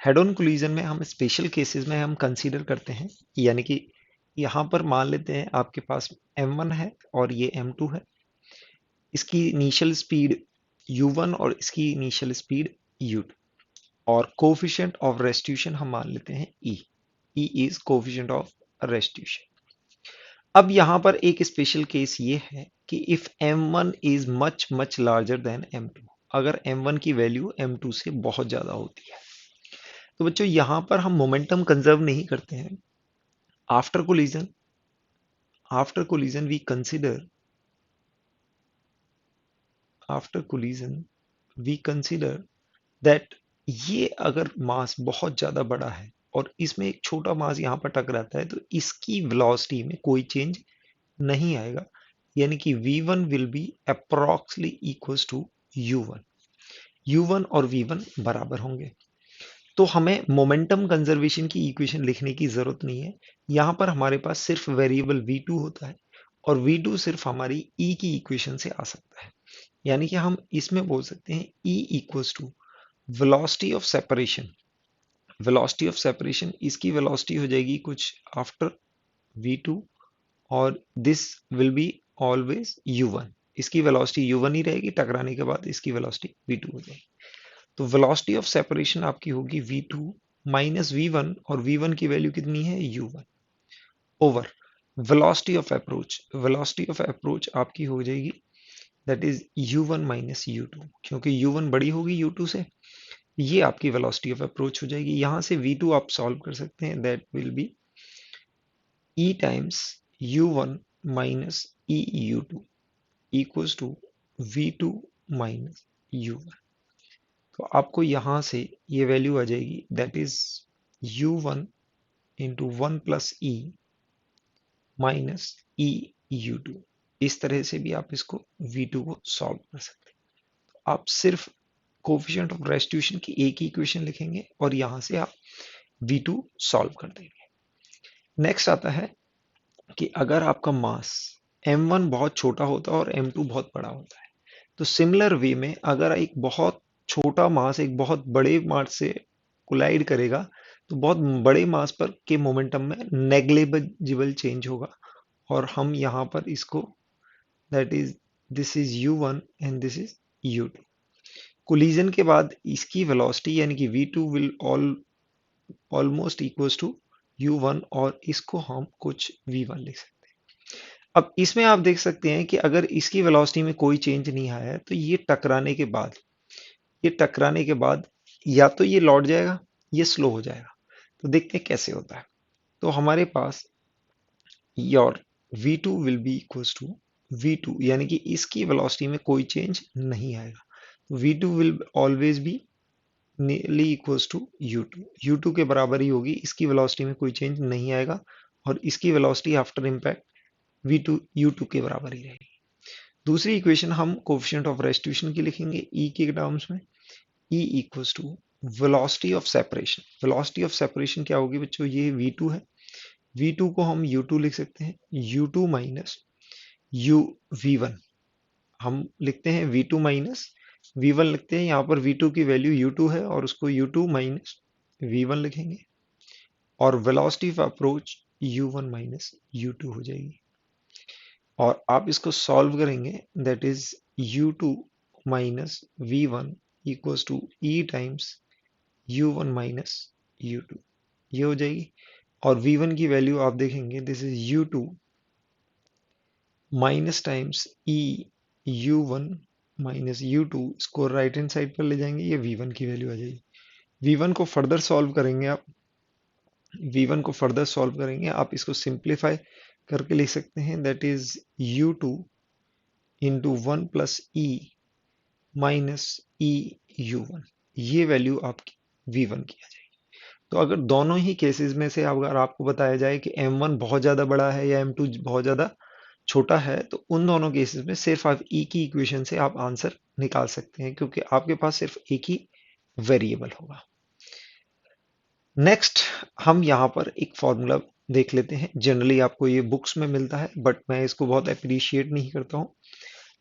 Head on collision में हम special cases में हम कंसीडर करते हैं, यानी कि यहाँ पर मान लेते हैं आपके पास m1 है और ये m2 है। इसकी इनिशियल स्पीड u1 और इसकी इनिशियल स्पीड u2, और कोफिशिएंट ऑफ रेस्टिट्यूशन हम मान लेते हैं e। e is coefficient of restitution. अब यहाँ पर एक स्पेशल केस ये है कि if m1 is much much larger than m2, अगर m1 की वैल्यू m2 से बहुत ज्यादा होती है, तो बच्चों यहाँ पर हम मोमेंटम कंजर्व नहीं करते हैं। After collision, after collision we consider, after collision we consider that ये अगर मास बहुत ज्यादा बड़ा है और इसमें एक छोटा मास यहाँ पर टकराता है, तो इसकी वेलोसिटी में कोई चेंज नहीं आएगा, यानी कि v1 will be approximately equals to u1। u1 और v1 बराबर होंगे, तो हमें मोमेंटम कंजर्वेशन की इक्वेशन लिखने की जरूरत नहीं है। यहाँ पर हमारे पास सिर्फ वेरिएबल v2 होता है और v2 सिर्फ हमारी e की इक्वेशन से आ सकता है, यानी कि हम इसमें बोल सकते हैं e equals to velocity of separation. Velocity of separation, इसकी वेलोसिटी हो जाएगी कुछ आफ्टर v2, और this will be always u1। इसकी वेलोसिटी u1 ही रहेगी, टकराने के बाद इसकी वेलोसिटी v2 हो जाएगी। तो वेलोसिटी ऑफ सेपरेशन आपकी होगी v2 माइनस v1, और v1 की वैल्यू कितनी है u1, over velocity of approach. Velocity of approach आपकी हो जाएगी that is u1 minus u2, क्योंकि u1 बड़ी होगी u2 से, ये आपकी वेलोसिटी ऑफ अप्रोच हो जाएगी। यहां से v2 आप सॉल्व कर सकते हैं, that will be e times u1 minus e u2 equals to v2 minus u1। तो आपको यहां से ये वैल्यू आ जाएगी that is u1 into 1 plus e minus e u2। इस तरह से भी आप इसको v2 को सॉल्व कर सकते हैं। तो आप सिर्फ कोफिशिएंट ऑफ रेस्टिट्यूशन की एक ही इक्वेशन लिखेंगे और यहां से आप v2 सॉल्व कर देंगे। नेक्स्ट आता है कि अगर आपका मास m1 बहुत छोटा होता है और m2 बहुत बड़ा होता है, तो सिमिलर वे में अगर एक बहुत छोटा मास एक बहुत बड़े मास से कोलाइड करेगा, तो बहुत बड़े मास पर के मोमेंटम में नेग्लिजिबल चेंज होगा, और हम यहाँ पर इसको that is this is u1 and this is u2। Collision के बाद इसकी वेलोसिटी यानी कि v2 will almost equals to u1, और इसको हम कुछ v1 लिख सकते हैं। अब इसमें आप देख सकते हैं कि अगर इसकी वेलोसिटी में कोई चेंज नहीं आया है, तो ये टकराने के बाद, ये टकराने के बाद या तो ये लौट जाएगा या स्लो हो जाएगा। तो देखते हैं कैसे होता है। तो हमारे पास your v2 will be equals to v2, यानी कि इसकी वेलोसिटी में कोई चेंज नहीं आएगा। v2 will always be nearly equals to u2। u2 के बराबर ही होगी, इसकी वेलोसिटी में कोई चेंज नहीं आएगा, और इसकी velocity after impact v2 u2 के बराबर ही रहेगी। दूसरी इक्वेशन हम कोफिशिएंट ऑफ रेस्टिट्यूशन की लिखेंगे e के टर्म्स में। e equals to velocity of separation. Velocity of separation क्या होगी बच्चों, ये v2 है, v2 को हम u2 लिख सकते हैं, u2 माइनस u v1। हम लिखते हैं v2 माइनस v1 लिखते हैं, यहाँ पर v2 की वैल्यू u2 है और उसको u2 माइनस v1 लिखेंगे, और velocity of approach u1 minus u2 हो जाएगी। और आप इसको सॉल्व करेंगे that is u2 minus v1 equals to e times u1 minus u2, ये हो जाएगी। और v1 की वैल्यू आप देखेंगे this is u2 minus times e u1 minus u2, इसको राइट हैंड साइड पर ले जाएंगे, ये v1 की वैल्यू आ जाएगी। v1 को फर्दर सॉल्व करेंगे आप, v1 को फर्दर सॉल्व करेंगे आप, इसको सिंप्लीफाई करके लिख सकते हैं that is u2 into 1 plus e minus E u1, ये वैल्यू आपकी v1 की आ जाएगी। तो अगर दोनों ही केसेस में से अगर आपको बताया जाए कि m1 बहुत ज़्यादा बड़ा है या m2 बहुत ज़्यादा छोटा है, तो उन दोनों केसेस में सिर्फ आप e की इक्वेशन से आप आंसर निकाल सकते हैं, क्योंकि आपके पास सिर्फ एक ही वेरिएबल होगा। नेक्स्ट हम यहाँ पर एक फॉर्मूला देख लेते हैं। जनरली आपको ये बुक्स में मिलता है, बट मैं इसको बहुत अप्रिशिएट नहीं करता हूँ।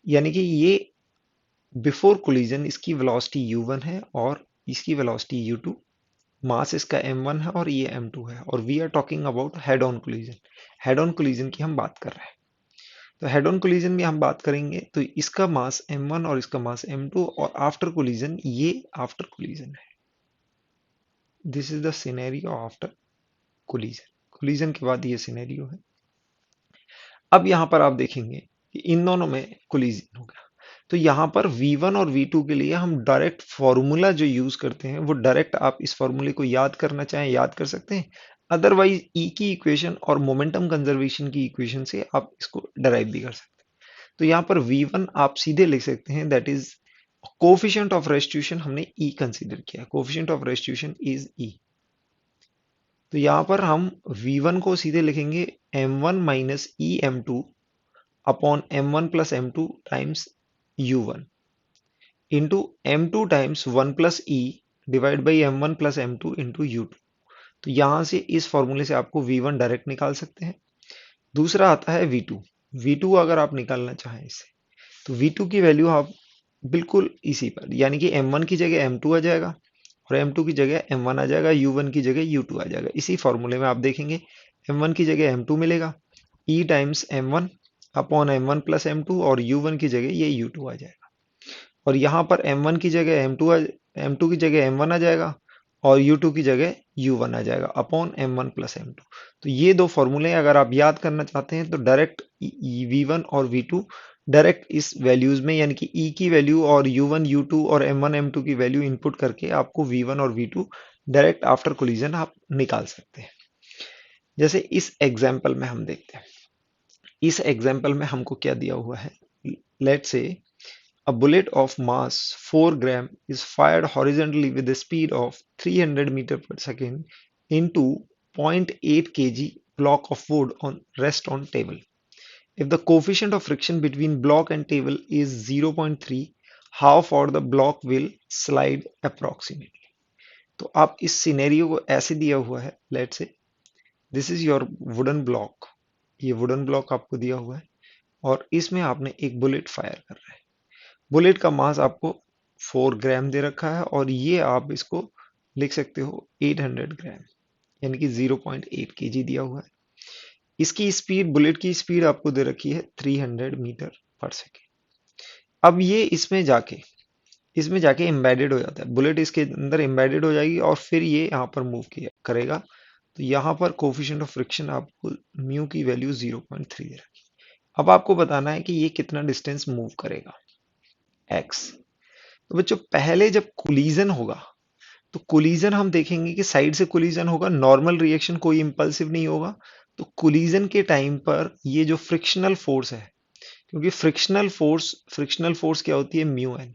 यानी कि ये बिफोर कोलिजन इसकी वेलोसिटी u1 है और इसकी वेलोसिटी u2 मास इसका m1 है और ये m2 है, और we are talking about head on collision. Head on collision की हम बात कर रहे हैं। तो हेड ऑन कोलिजन में हम बात करेंगे तो इसका मास m1 और इसका मास m2, और आफ्टर कोलिजन ये आफ्टर कोलिजन है। This is the scenario after collision. Collision के बाद ये सिनेरियो है। अब यहां पर आप देखेंगे कि इन दोनों में कोलिजन हो गया, तो यहां पर V1 और V2 के लिए हम डायरेक्ट फॉर्मूला जो यूज करते हैं वो डायरेक्ट, आप इस फॉर्मूले को याद करना चाहें याद कर सकते हैं, अदरवाइज E की इक्वेशन और मोमेंटम कंजर्वेशन की इक्वेशन से आप इसको डराइव भी कर सकते हैं। तो यहाँ पर V1 आप सीधे लिख सकते हैं, that is coefficient of restitution, हमने E कंसीडर किया, coefficient of restitution is E। तो यहाँ पर हम V1 को सीधे लिखेंगे m1 minus E m2 upon m1 plus m2 times u1 into m2 times 1 plus E divide by m1 plus m2 into u2। तो यहां से इस फॉर्मूले से आपको V1 डायरेक्ट निकाल सकते हैं। दूसरा आता है V2। V2 अगर आप निकालना चाहें इससे, तो V2 की वैल्यू आप बिल्कुल इसी पर, यानी कि m1 की जगह m2 आ जाएगा, और m2 की जगह m1 आ जाएगा, u1 की जगह u2 आ जाएगा। इसी फॉर्मूले में आप देखेंगे m1 की जगह m2 मिलेगा, e times m1 upon m1 plus m2, और u1 की जगह ये u2 आ जाएगा। और यहाँ पर m1 की जगह m2 की जगह m1 आ जाएगा, और u2 की जगह u1 आ जाएगा अपॉन m1 प्लस m2। तो ये दो फॉर्मूले अगर आप याद करना चाहते हैं तो डायरेक्ट v1 और v2 डायरेक्ट इस वैल्यूज में, यानी कि e की वैल्यू और u1 u2 और m1 m2 की वैल्यू इनपुट करके आपको v1 और v2 डायरेक्ट आफ्टर कोलिजन आप निकाल सकते हैं। जैसे इस एग्जाम्पल में हम देखते हैं, इस एग्जाम्पल में हमको क्या दिया हुआ है, लेट से a bullet of mass 4 gram is fired horizontally with a speed of 300 meter per second into 0.8 kg block of wood on rest on table. If the coefficient of friction between block and table is 0.3, how far the block will slide approximately? तो आप इस scenario को ऐसे दिया हुआ है, late से this is your wooden block, ये वुडन ब्लॉक आपको दिया हुआ है, और इसमें आपने एक बुलेट फायर कर रहा है। बुलेट का मास आपको 4 ग्राम दे रखा है, और ये आप इसको लिख सकते हो 800 ग्राम, यानी कि 0.8 केजी दिया हुआ है। इसकी स्पीड, बुलेट की स्पीड आपको दे रखी है 300 मीटर पर सेकेंड। अब ये इसमें जाके एम्बेडेड हो जाता है, बुलेट इसके अंदर एम्बेडेड हो जाएगी, और फिर ये यहाँ पर मूव किया करेगा। तो यहाँ पर कोफिशिएंट ऑफ फ्रिक्शन आपको म्यू की वैल्यू 0.3 दे रखी है। अब आपको बताना है कि ये कितना डिस्टेंस मूव करेगा, x। तो बच्चों पहले जब कोलिजन होगा, तो कोलिजन हम देखेंगे कि साइड से कोलिजन होगा, नॉर्मल रिएक्शन, कोई इंपल्सिव नहीं होगा। तो कोलिजन के टाइम पर ये जो फ्रिक्शनल फोर्स है, क्योंकि फ्रिक्शनल फोर्स क्या होती है, mu N.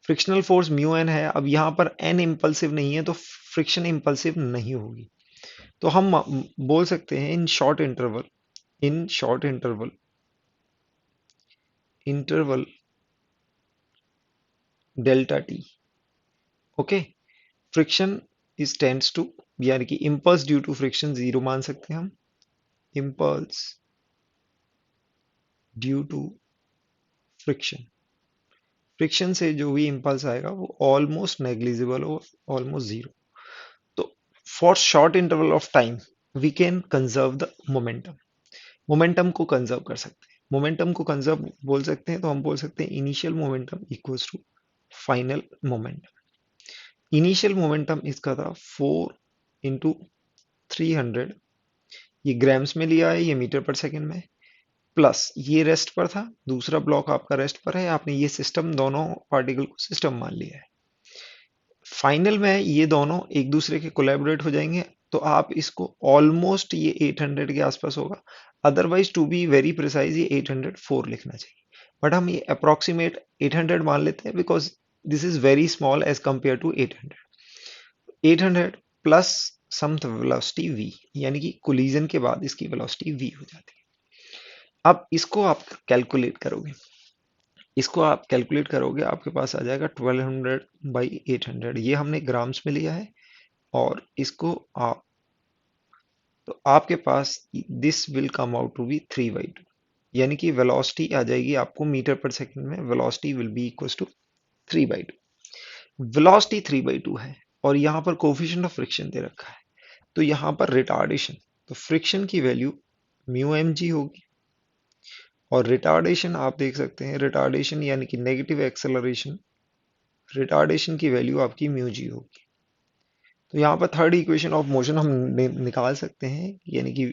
Frictional force mu N है। अब यहाँ पर एन इंपल्सिव नहीं है, तो फ्रिक्शन इंपल्सिव नहीं होगी। तो हम बोल सकते हैं in short interval delta T, okay, friction is tends to, यानी कि impulse due to friction zero मान सकते हैं हम। Impulse due to friction, friction से जो भी इम्पल्स आएगा वो ऑलमोस्ट नेग्लिजिबल और ऑलमोस्ट जीरो। तो for short interval of time we can conserve the momentum, momentum को कंजर्व कर सकते हैं। मोमेंटम को कंजर्व बोल सकते हैं, तो हम बोल सकते हैं initial momentum equals to final momentum. Initial momentum इसका था 4 इंटू 300, ये ग्राम्स में लिया है, ये मीटर पर सेकेंड में, प्लस ये रेस्ट पर था, दूसरा ब्लॉक आपका रेस्ट पर है, आपने ये सिस्टम, दोनों पार्टिकल को सिस्टम मान लिया है। फाइनल में ये दोनों एक दूसरे के कोलैबोरेट हो जाएंगे, तो आप इसको ऑलमोस्ट ये 800 के आसपास होगा, otherwise to be very precise ये 804 लिखना चाहिए, बट हम ये अप्रोक्सीमेट 800 मान लेते हैं, because this is very small as compare to 800। 800 plus some velocity v, यानी कि कोलिजन के बाद इसकी वेलोसिटी v हो जाती है। अब इसको आप कैलकुलेट करोगे, आपके पास आ जाएगा 1200/800, ये हमने ग्राम्स में लिया है, और इसको आप, तो आपके पास this will come out to be 3/2, यानी कि वेलोसिटी आ जाएगी आपको मीटर पर सेकंड में, velocity will be equal to 3/2। Velocity 3/2 है, और यहाँ पर कोफिशिएंट ऑफ फ्रिक्शन दे रखा है। तो यहाँ पर रिटार्डेशन, तो फ्रिक्शन की वैल्यू म्यू एम जी होगी, और रिटार्डेशन आप देख सकते हैं, रिटार्डेशन यानी कि नेगेटिव एक्सेलरेशन, रिटार्डेशन की वैल्यू आपकी म्यू जी होगी। तो यहाँ पर थर्ड इक्वेशन ऑफ मोशन हम निकाल सकते हैं, यानी कि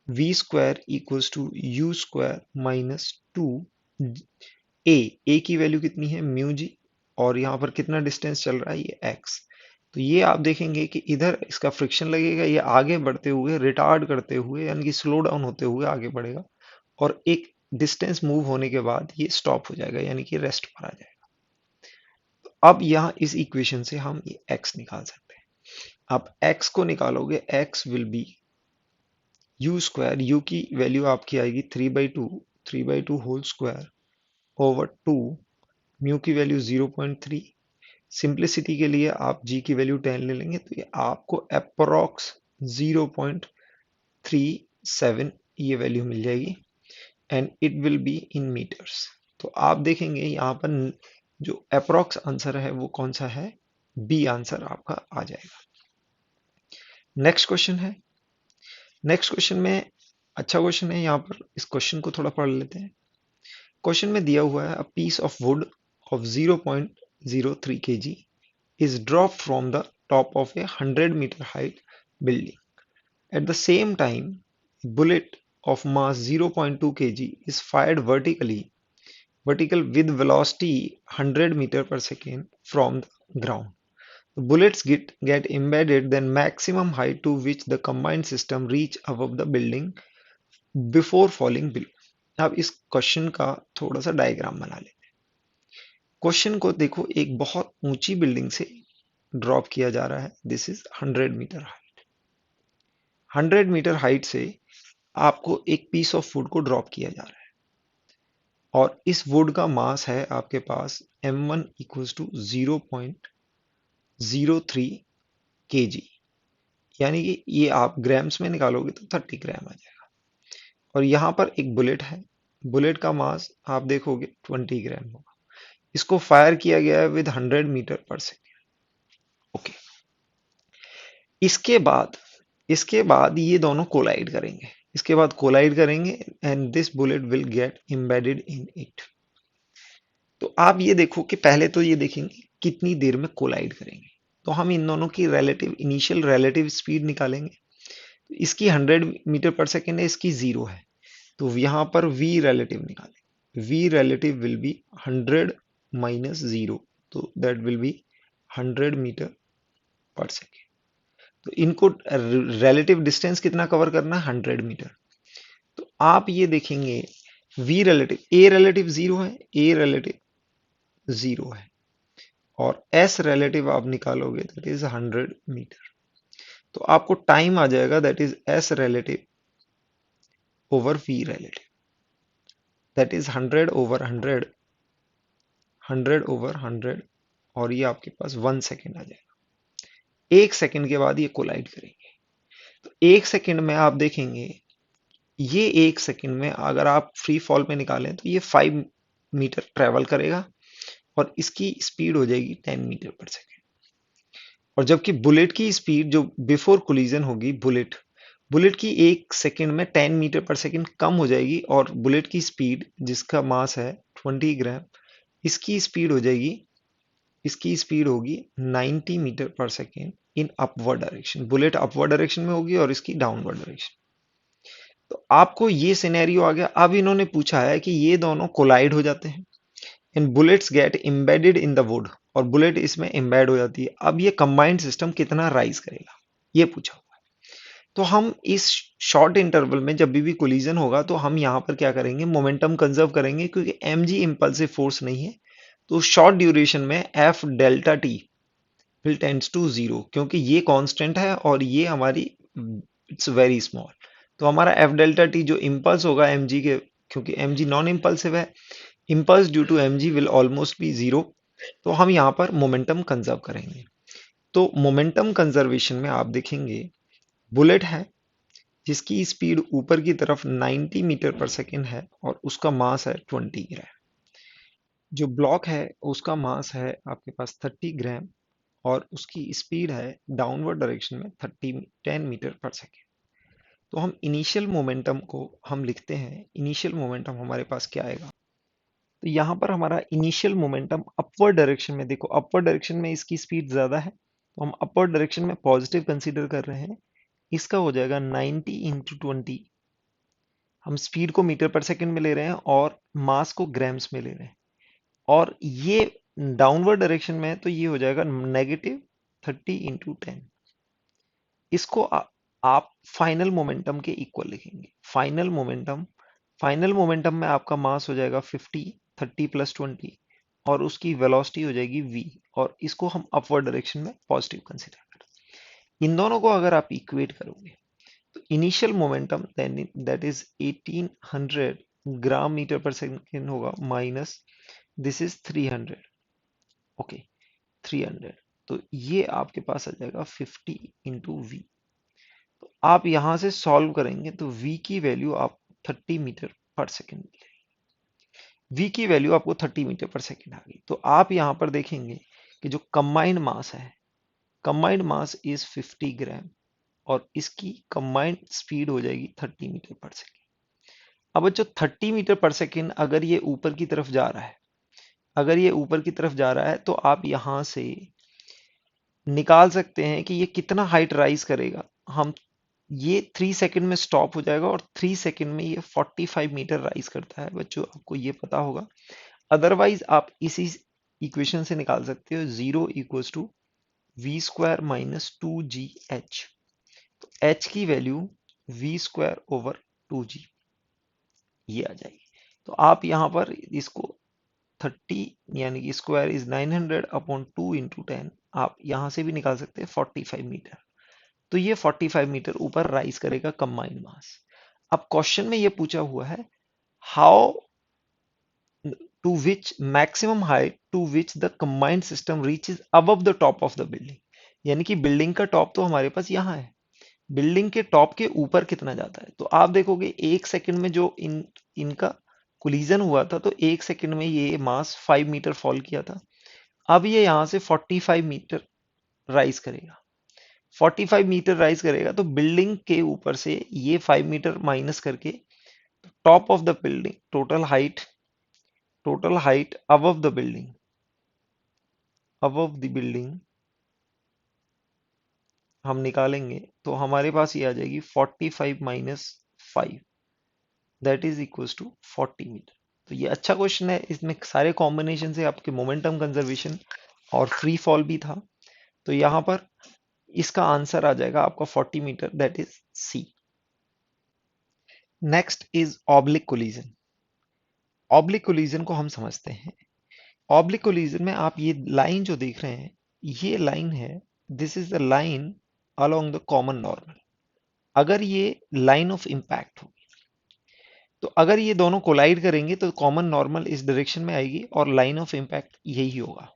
v square equals to u square minus two a की वैल्यू कितनी है म्यू जी, और यहाँ पर कितना डिस्टेंस चल रहा है ये एक्स। तो ये आप देखेंगे कि इधर इसका फ्रिक्शन लगेगा, ये आगे बढ़ते हुए रिटार्ड करते हुए यानी कि स्लो डाउन होते हुए आगे बढ़ेगा, और एक डिस्टेंस मूव होने के बाद ये स्टॉप हो जाएगा यानी कि रेस्ट पर आ जाएगा। तो अब यहाँ इस इक्वेशन से हम ये x निकाल सकते हैं। आप x को निकालोगे, x will be you square, you की वैल्यू आपकी आएगी 3/2 होल स्क्वायर ओवर 2, म्यू की वैल्यू 0.3। सिंप्लिसिटी के लिए आप g की वैल्यू 10 ले लेंगे, तो ये आपको अप्रोक्स 0.37 ये वैल्यू मिल जाएगी, and it will be in metres. तो आप देखेंगे यहाँ पर जो अप्रोक्स आंसर है वो कौन सा है, बी आंसर आपका आ जाएगा। नेक्स्ट क्वेश्चन है, नेक्स्ट क्वेश्चन में अच्छा क्वेश्चन है, यहाँ पर इस क्वेश्चन को थोड़ा पढ़ लेते हैं। क्वेश्चन में दिया हुआ है a piece of wood of 0.03 kg is dropped from the top of a 100 meter height building. At the same time, a bullet of mass 0.2 kg is fired vertical with velocity 100 meter per second from the ground. The bullets get embedded then maximum height to which the combined system reach above the building before falling below. अब इस question का थोड़ा सा diagram बना लेते हैं। Question को देखो, एक बहुत ऊंची बिल्डिंग से ड्रॉप किया जा रहा है, this is 100 metre height. 100 metre height से आपको एक पीस ऑफ वुड को ड्रॉप किया जा रहा है, और इस वुड का मास है आपके पास m1 इक्वल्स टू 0.03 kg, यानी कि ये आप ग्राम्स में निकालोगे तो 30 ग्राम आ जाएगा। और यहाँ पर एक बुलेट है, बुलेट का मास आप देखोगे 20 ग्राम होगा। इसको फायर किया गया है विद 100 मीटर पर सेकेंड। ओके, इसके बाद ये दोनों कोलाइड करेंगे, इसके बाद कोलाइड करेंगे, and this bullet will get embedded in it. तो आप ये देखो कि पहले तो ये देखेंगे कितनी देर में कोलाइड करेंगे, तो हम इन दोनों की इनिशियल रिलेटिव स्पीड निकालेंगे। तो इसकी 100 मीटर पर सेकेंड है, इसकी 0 है, तो यहाँ पर v रिलेटिव निकालेंगे। v relative will be 100 minus 0, तो दैट विल बी 100 मीटर पर सेकेंड। तो इनको रिलेटिव डिस्टेंस कितना कवर करना है, 100 मीटर। तो आप ये देखेंगे v रिलेटिव, a रिलेटिव 0 है, a रिलेटिव 0 है, और s रिलेटिव आप निकालोगे दैट इज 100 मीटर। तो आपको टाइम आ जाएगा that is s relative over v relative, that is 100 over 100, 100 over 100, और ये आपके पास 1 सेकेंड आ जाएगा। 1 सेकेंड के बाद ये कोलाइड करेंगे। तो 1 सेकेंड में आप देखेंगे, ये 1 सेकेंड में अगर आप फ्री फॉल पे निकालें तो ये 5 मीटर ट्रेवल करेगा, और इसकी स्पीड हो जाएगी 10 मीटर पर सेकेंड। और जबकि बुलेट की स्पीड जो बिफोर कोलिजन होगी, बुलेट की 1 सेकेंड में 10 मीटर पर सेकेंड कम हो जाएगी, और बुलेट की स्पीड जिसका मास है 20 ग्राम, इसकी स्पीड हो जाएगी, इसकी स्पीड होगी 90 मीटर पर second in upward direction. Bullet upward direction में होगी और इसकी डाउनवर्ड डायरेक्शन। तो आपको ये सिनेरियो आ गया। अब इन्होंने पूछा है कि ये दोनों कोलाइड हो जाते हैं and bullets get embedded in the wood, और बुलेट इसमें एम्बेड हो जाती है। अब ये कंबाइंड सिस्टम कितना राइज करेगा, ये पूछा हुआ है। तो हम इस शॉर्ट इंटरवल में जब भी कोलिजन होगा तो हम यहाँ पर क्या करेंगे, मोमेंटम कंजर्व करेंगे, क्योंकि mg इंपल्सिव फोर्स नहीं है। तो शॉर्ट ड्यूरेशन में F delta T will tends to 0, क्योंकि ये कांस्टेंट है और ये हमारी इट्स वेरी स्मॉल। तो हमारा एफ डेल्टा टी जो इम्पल्स होगा mg के, क्योंकि mg नॉन इम्पल्सिव है, impulse due to mg will almost be 0। तो हम यहाँ पर मोमेंटम कंजर्व करेंगे। तो मोमेंटम कंजर्वेशन में आप देखेंगे बुलेट है जिसकी स्पीड ऊपर की तरफ 90 मीटर पर सेकेंड है, और उसका मास है 20 ग्राम। जो ब्लॉक है उसका मास है आपके पास 30 ग्राम, और उसकी स्पीड है डाउनवर्ड डायरेक्शन में 10 मीटर पर सेकेंड। तो हम इनिशियल मोमेंटम को हम लिखते हैं, इनिशियल मोमेंटम हमारे पास क्या आएगा, तो यहाँ पर हमारा इनिशियल मोमेंटम अपवर्ड डायरेक्शन में, देखो अपवर्ड डायरेक्शन में इसकी स्पीड ज़्यादा है तो हम अपवर्ड डायरेक्शन में पॉजिटिव कंसीडर कर रहे हैं। इसका हो जाएगा 90 इंटू 20। हम स्पीड को मीटर पर सेकंड में ले रहे हैं और मास को ग्राम्स में ले रहे हैं। और ये डाउनवर्ड डायरेक्शन में है तो ये हो जाएगा -30 इंटू 10। इसको आप फाइनल मोमेंटम के इक्वल लिखेंगे। फाइनल मोमेंटम में आपका मास हो जाएगा 50, 30 प्लस 20 और उसकी वेलोसिटी हो जाएगी v। और इसको हम अपवर्ड डायरेक्शन में पॉजिटिव कंसीडर करें। इन दोनों को अगर आप इक्वेट करोगे तो initial momentum that is 1800 gram metre पर सेकेंड होगा, माइनस दिस इज 300। ओके, 300। तो ये आपके पास आ जाएगा 50 इंटू वी। तो आप यहां से सॉल्व करेंगे तो v की वैल्यू आप 30 मीटर पर सेकेंड मिलेगी। v की वैल्यू आपको 30 मीटर पर सेकेंड आ गई। तो आप यहां पर देखेंगे कि जो कंबाइंड मास है, कंबाइंड मास इज 50 ग्राम और इसकी कंबाइंड स्पीड हो जाएगी 30 मीटर पर सेकेंड। अब जो 30 मीटर पर सेकेंड अगर ये ऊपर की तरफ जा रहा है, अगर ये ऊपर की तरफ जा रहा है तो आप यहां से निकाल सकते हैं कि ये कितना हाइट राइज करेगा। हम ये 3 सेकंड में स्टॉप हो जाएगा और 3 सेकंड में ये 45 मीटर राइज करता है बच्चों, आपको ये पता होगा। अदरवाइज आप इसी इक्वेशन से निकाल सकते हो, 0 = v² - 2gh। तो h की वैल्यू v²/2g ये आ जाएगी। तो आप यहाँ पर इसको 30 यानी कि स्क्वायर इज 900/2 × 10, आप यहाँ से भी निकाल सकते हैं 45 मीटर। तो ये 45 मीटर ऊपर राइज करेगा कंबाइंड मास। अब क्वेश्चन में ये पूछा हुआ है, how to which maximum height to which the combined system reaches above the top of the building. यानी कि बिल्डिंग का टॉप तो हमारे पास यहाँ है, बिल्डिंग के टॉप के ऊपर कितना जाता है। तो आप देखोगे 1 सेकंड में जो इनका कोलिजन हुआ था तो 1 सेकंड में ये मास 5 मीटर फॉल किया था। अब ये यहाँ से 45 मीटर राइज करेगा, 45 मीटर राइज करेगा तो बिल्डिंग के ऊपर से ये 5 मीटर माइनस करके top of the building, total height above the building, above the building हम निकालेंगे तो हमारे पास ये आ जाएगी 45 - 5 that is equals to 40 metre. तो ये अच्छा क्वेश्चन है, इसमें सारे कॉम्बिनेशन से आपके मोमेंटम कंजर्वेशन और फ्री फॉल भी था। तो यहाँ पर इसका आंसर आ जाएगा आपका 40 metre, that is C. Next is oblique collision. Oblique collision को हम समझते हैं। ऑब्लिक कोलिजन में आप ये लाइन जो देख रहे हैं, ये लाइन है, this is the line along the common normal. अगर ये लाइन ऑफ इम्पैक्ट होगी तो अगर ये दोनों कोलाइड करेंगे तो कॉमन नॉर्मल इस डायरेक्शन में आएगी और लाइन ऑफ इम्पैक्ट यही होगा।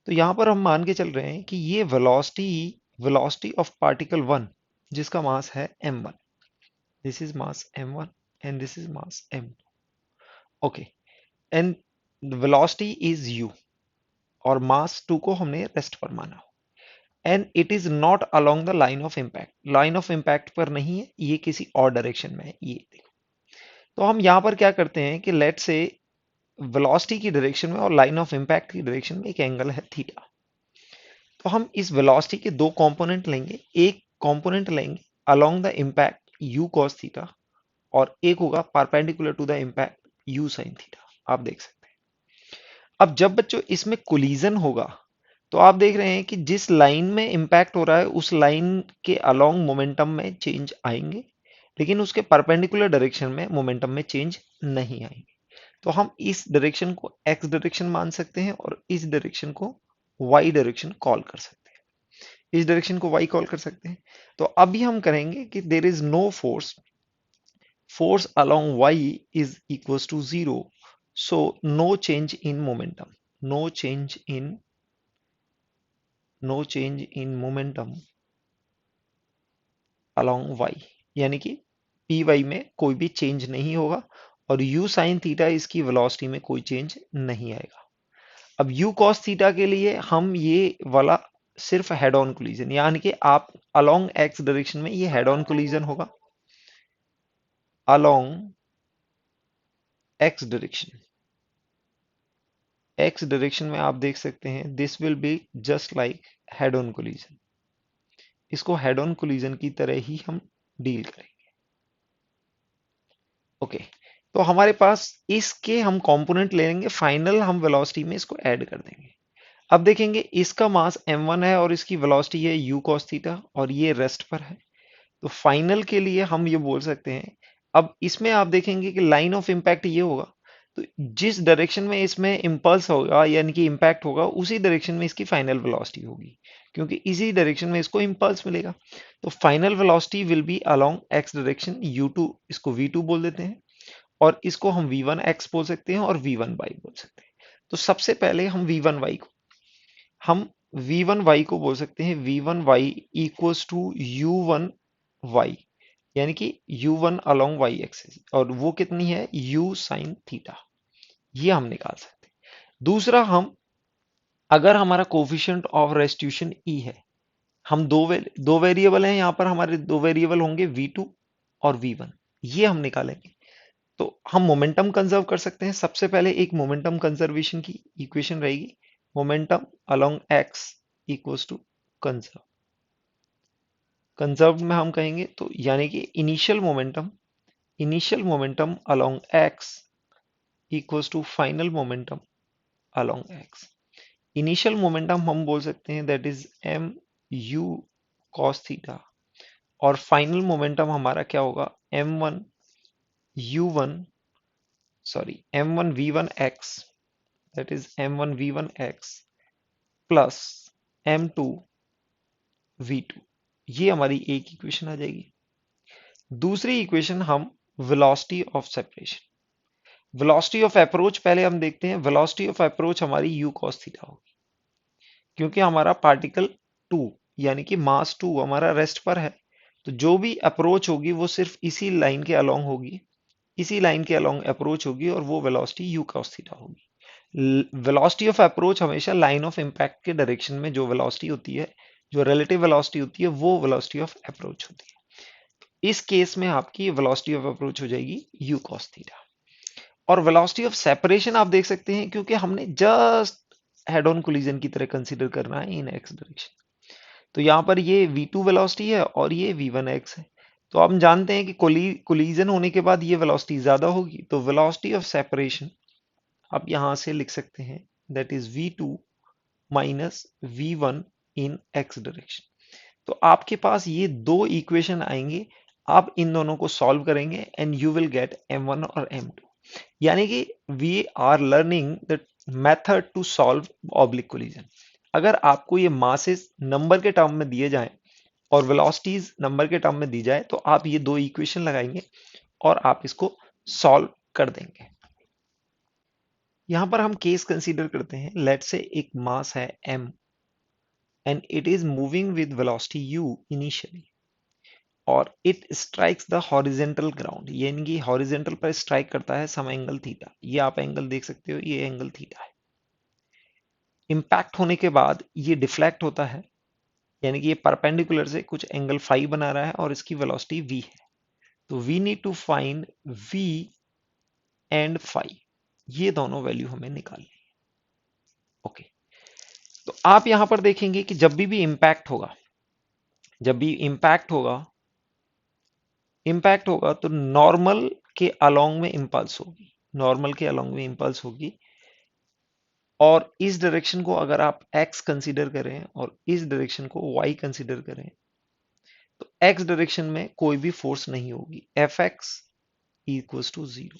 तो यहाँ पर हम मान के चल रहे हैं कि ये वेलोसिटी ऑफ पार्टिकल 1 जिसका मास है m1, this is mass m1 and this is mass m2। Okay, and velocity is u और मास 2 को हमने रेस्ट पर माना, and it is not along the line of impact, line of impact पर नहीं है, ये किसी और डायरेक्शन में है, ये देखो। तो हम यहाँ पर क्या करते हैं कि लेट से वेलोसिटी की डायरेक्शन में और लाइन ऑफ इम्पैक्ट की डायरेक्शन में एक एंगल है थीटा। तो हम इस वेलोसिटी के दो कंपोनेंट लेंगे, एक कंपोनेंट लेंगे along the impact u cos theta और एक होगा perpendicular to the impact u sin theta. आप देख सकते हैं। अब जब बच्चों इसमें कोलिजन होगा तो आप देख रहे हैं कि जिस लाइन में इम्पैक्ट हो रहा है उस लाइन के अलोंग मोमेंटम में चेंज आएंगे, लेकिन उसके परपेंडिकुलर डायरेक्शन में मोमेंटम में चेंज नहीं आएंगे। तो हम इस डायरेक्शन को x डायरेक्शन मान सकते हैं और इस डायरेक्शन को y डायरेक्शन कॉल कर सकते हैं, इस डायरेक्शन को y कॉल कर सकते हैं। तो अभी हम करेंगे कि there is no force, force along y is equals to 0, so no change in momentum, no change in momentum along y, यानी कि py में कोई भी चेंज नहीं होगा और u sin थीटा इसकी वेलोसिटी में कोई चेंज नहीं आएगा। अब u cos थीटा के लिए हम ये वाला सिर्फ हेड ऑन कोलिजन, यानी कि आप अलोंग एक्स डायरेक्शन में ये हेड ऑन कोलिजन होगा, along X direction, x direction में आप देख सकते हैं this will be just like head on collision. इसको हेड ऑन कोलिजन की तरह ही हम डील करेंगे। ओके, तो हमारे पास इसके हम कंपोनेंट ले लेंगे, फाइनल हम वेलोसिटी में इसको ऐड कर देंगे। अब देखेंगे इसका मास m1 है और इसकी वेलोसिटी है u cos थीटा और ये रेस्ट पर है। तो फाइनल के लिए हम ये बोल सकते हैं, अब इसमें आप देखेंगे कि लाइन ऑफ इम्पैक्ट ये होगा, तो जिस डायरेक्शन में इसमें इम्पल्स होगा यानी कि इम्पैक्ट होगा उसी डायरेक्शन में इसकी फाइनल वेलोसिटी होगी, क्योंकि इसी डायरेक्शन में इसको इम्पल्स मिलेगा। तो final velocity will B along X direction u2, इसको v2 बोल देते हैं, और इसको हम v1x बोल सकते हैं और v1y बोल सकते हैं। तो सबसे पहले हम v1y को बोल सकते हैं v1y इक्वल्स टू u1y, यानी कि u1 अलोंग y एक्सिस, और वो कितनी है u sin थीटा, ये हम निकाल सकते हैं। दूसरा, हम अगर हमारा कोफिशिएंट ऑफ रेस्टिट्यूशन e है, हम दो वेरिएबल हैं यहाँ पर, हमारे दो वेरिएबल होंगे v2 और v1, ये हम निकालेंगे। तो हम मोमेंटम कंजर्व कर सकते हैं। सबसे पहले एक मोमेंटम कंजर्वेशन की इक्वेशन रहेगी, momentum along X equals to conserve. Conserve में हम कहेंगे तो यानी कि initial momentum along X equals to final momentum along X. Initial momentum हम बोल सकते हैं that is m u cos theta, और फाइनल मोमेंटम हमारा क्या होगा m1 u1 sorry m1 v1 x, that is m1 v1 x plus m2 v2। ये हमारी एक इक्वेशन आ जाएगी। दूसरी इक्वेशन हम velocity of separation, velocity of approach पहले हम देखते हैं। वेलोसिटी ऑफ अप्रोच हमारी u cos थीटा होगी, क्योंकि हमारा पार्टिकल 2 यानी कि मास 2 हमारा रेस्ट पर है, तो जो भी अप्रोच होगी वो सिर्फ इसी लाइन के अलोंग होगी, इसी लाइन के अलोंग अप्रोच होगी, और वो वेलोसिटी u cos थीटा होगी। वेलोसिटी ऑफ अप्रोच हमेशा लाइन ऑफ इम्पैक्ट के डायरेक्शन में जो वेलोसिटी होती है, जो रिलेटिव वेलोसिटी होती है, वो वेलोसिटी ऑफ अप्रोच होती है। इस केस में आपकी वेलोसिटी ऑफ अप्रोच हो जाएगी u cos थीटा। और वेलोसिटी ऑफ सेपरेशन आप देख सकते हैं, क्योंकि हमने जस्ट हेड ऑन कोलिजन की तरह कंसीडर करना है इन एक्स डायरेक्शन, तो यहाँ पर ये v2 वेलोसिटी है और ये v1x है। तो हम जानते हैं कि कोलिजन होने के बाद ये वेलोसिटी ज्यादा होगी, तो वेलोसिटी ऑफ सेपरेशन आप यहां से लिख सकते हैं that is v2 minus v1 in x direction. तो आपके पास ये दो इक्वेशन आएंगे, आप इन दोनों को सॉल्व करेंगे and you will get m1 और m2, यानी कि we are learning the method to solve oblique collision. अगर आपको ये मासेस नंबर के टर्म में दिए जाएं और वेलोसिटीज नंबर के टर्म में दी जाए, तो आप ये दो इक्वेशन लगाएंगे और आप इसको सॉल्व कर देंगे। यहां पर हम केस कंसीडर करते हैं, लेट से एक मास है m and it is moving with velocity u initially, और it strikes the horizontal ground, यानी कि हॉरिजेंटल पर स्ट्राइक करता है सम एंगल थीटा। ये आप एंगल देख सकते हो, ये एंगल थीटा है। इम्पैक्ट होने के बाद ये डिफ्लेक्ट होता है, यानी कि ये परपेंडिकुलर से कुछ एंगल फाई बना रहा है और इसकी वेलोसिटी v है। तो we need to find v and phi, ये दोनों वैल्यू हमें निकालनी है। ओके, तो आप यहां पर देखेंगे कि जब भी इम्पैक्ट होगा, जब भी इम्पैक्ट होगा तो नॉर्मल के अलोंग में इंपल्स होगी, नॉर्मल के अलोंग में इंपल्स होगी। और इस डायरेक्शन को अगर आप x कंसीडर करें और इस डायरेक्शन को y कंसीडर करें, तो x डायरेक्शन में कोई भी फोर्स नहीं होगी, Fx equals to 0।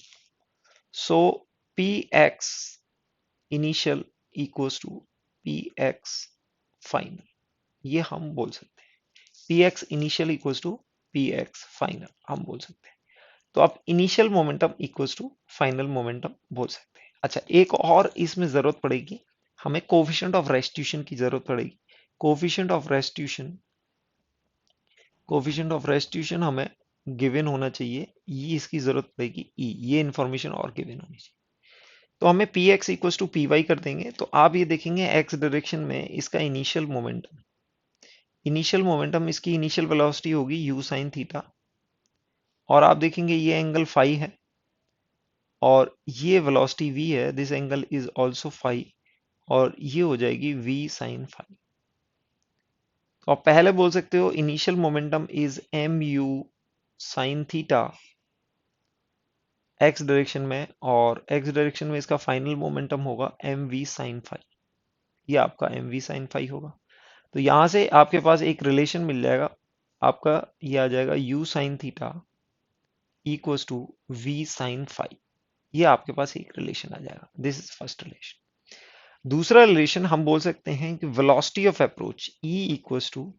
So Px initial equals to Px final, ये हम बोल सकते हैं। Px initial equals to Px final हम बोल सकते हैं। तो आप initial momentum equals to final momentum बोल सकते हैं। अच्छा, एक और इसमें जरूरत पड़ेगी, हमें कोफिशिएंट ऑफ रेस्टिट्यूशन की जरूरत पड़ेगी। Coefficient of restitution, coefficient of restitution हमें गिवन होना चाहिए, ये इसकी जरूरत पड़ेगी, ई, ये इंफॉर्मेशन और गिवन होनी चाहिए। तो हमें P X equal to P Y कर देंगे। तो आप ये देखेंगे एक्स डायरेक्शन में इसका इनिशियल मोमेंटम इसकी इनिशियल वेलोसिटी होगी यू साइन थीटा, और आप देखेंगे ये एंगल फाई है और ये वेलोसिटी v है, this angle is also phi, और ये हो जाएगी v साइन फाई। तो आप पहले बोल सकते हो initial momentum is M U sine theta X direction में, और एक्स डायरेक्शन में इसका फाइनल मोमेंटम होगा एम वी साइन फाई। ये आपका एम वी साइन फाई होगा। तो यहां से आपके पास एक रिलेशन मिल जाएगा, आपका ये आ जाएगा u sine theta equals to v sine phi. ये आपके पास एक रिलेशन आ जाएगा। This is first relation. दूसरा रिलेशन हम बोल सकते हैं कि velocity of approach E equals to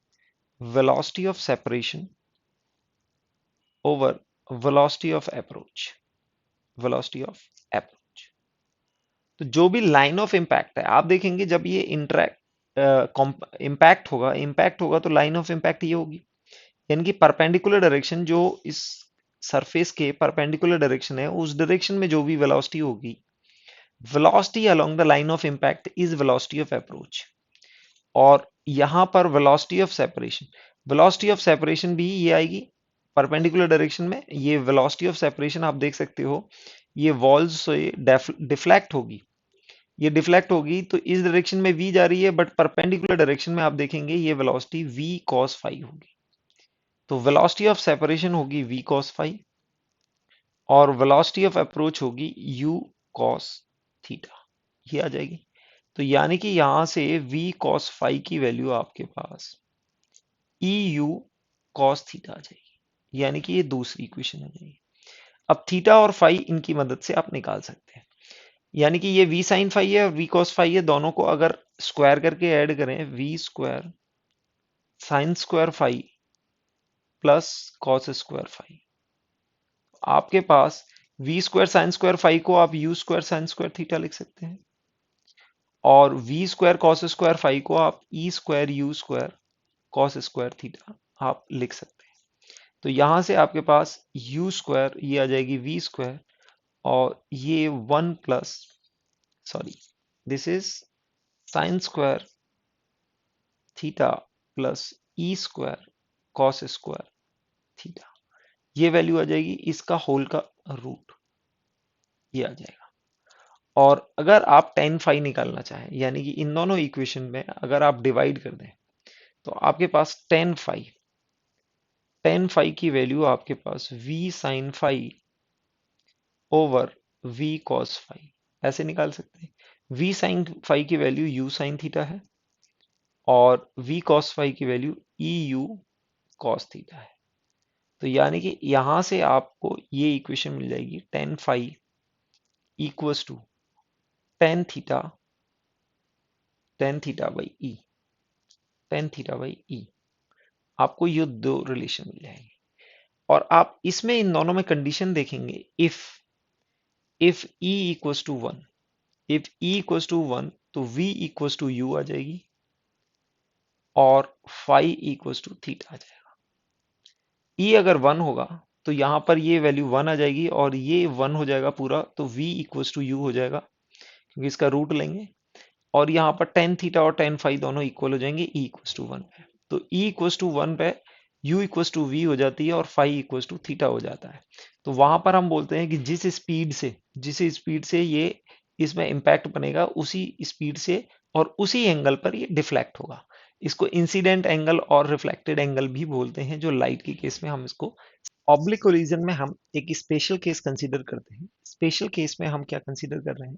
velocity of separation over velocity of approach, velocity of approach. तो जो भी लाइन ऑफ इम्पैक्ट है, आप देखेंगे जब ये इंटरेक्ट इम्पैक्ट होगा तो लाइन ऑफ इम्पैक्ट ये होगी, यानी कि परपेंडिकुलर डायरेक्शन जो इस सरफेस के परपेंडिकुलर डायरेक्शन है, उस डायरेक्शन में जो भी वेलोसिटी होगी, velocity along the line of impact is velocity of approach. और यहां पर वेलोसिटी ऑफ सेपरेशन भी ये आएगी परपेंडिकुलर डायरेक्शन में। ये वेलोसिटी ऑफ सेपरेशन आप देख सकते हो, ये वॉल्स से डिफ्लेक्ट होगी, ये डिफ्लेक्ट होगी तो इस डायरेक्शन में v जा रही है, बट परपेंडिकुलर डायरेक्शन में आप देखेंगे ये वेलोसिटी v cos फाई होगी। तो वेलोसिटी ऑफ सेपरेशन होगी v cos फाई, और वेलोसिटी ऑफ अप्रोच होगी u cos थीटा। ये आ जाएगी। तो यानी कि यहां से v cos फाई की वैल्यू आपके पास e u cos थीटा आ जाएगी, यानी कि ये दूसरी इक्वेशन हो जाएगी। अब थीटा और फाई इनकी मदद से आप निकाल सकते हैं, यानी कि ये v साइन फाई है और v cos फाई है, दोनों को अगर स्क्वायर करके ऐड करें, v square sine square phi plus cos square phi, आपके पास v square sine square phi को आप u square sine square theta लिख सकते हैं, और v square cos square phi को आप e square u square cos square theta आप लिख सकते हैं। तो यहां से आपके पास u स्क्वायर ये आ जाएगी v स्क्वायर, और ये 1 plus, sorry, this is sine square theta plus E square cos square theta. ये वैल्यू आ जाएगी इसका होल का रूट, ये आ जाएगा। और अगर आप टेन फाई निकालना चाहें, यानी कि इन दोनों इक्वेशन में अगर आप डिवाइड कर दें, तो आपके पास टेन फाई की वैल्यू आपके पास v sine phi over v cos phi ऐसे निकाल सकते हैं। v साइन फाई की वैल्यू u साइन थीटा है, और v cos फाई की value e u cos theta है। तो यानी कि यहां से आपको ये इक्वेशन मिल जाएगी tan phi equals to tan theta by e, tan theta by e. आपको ये दो रिलेशन मिल जाएंगे, और आप इसमें इन दोनों में कंडीशन देखेंगे, if E equals to one, if E equals to one तो v इक्वल्स टू यू आ जाएगी, और फाई इक्वल्स टू थीटा आ जाएगा। ई अगर वन होगा तो यहां पर ये वैल्यू वन आ जाएगी, और ये वन हो जाएगा पूरा, तो v इक्वल्स टू यू हो जाएगा, क्योंकि इसका रूट लेंगे। और यहाँ पर टेन थीटा और टेन फाई दोनों इक्वल हो जाएंगे ई इक्वल्स टू वन पे। तो ई इक्वल्स टू वन पे यू इक्वल्स टू वी हो जाती है, और फाई इक्वल्स टू थीटा हो जाता है। तो वहां पर हम बोलते हैं कि जिस स्पीड से ये इसमें इम्पैक्ट बनेगा, उसी स्पीड से और उसी एंगल पर ये डिफ्लेक्ट होगा। इसको इंसिडेंट एंगल और रिफ्लेक्टेड एंगल भी बोलते हैं, जो लाइट के केस में हम इसको। ऑब्लिक कोलिजन में हम एक स्पेशल केस कंसीडर करते हैं। स्पेशल केस में हम क्या कंसीडर कर रहे हैं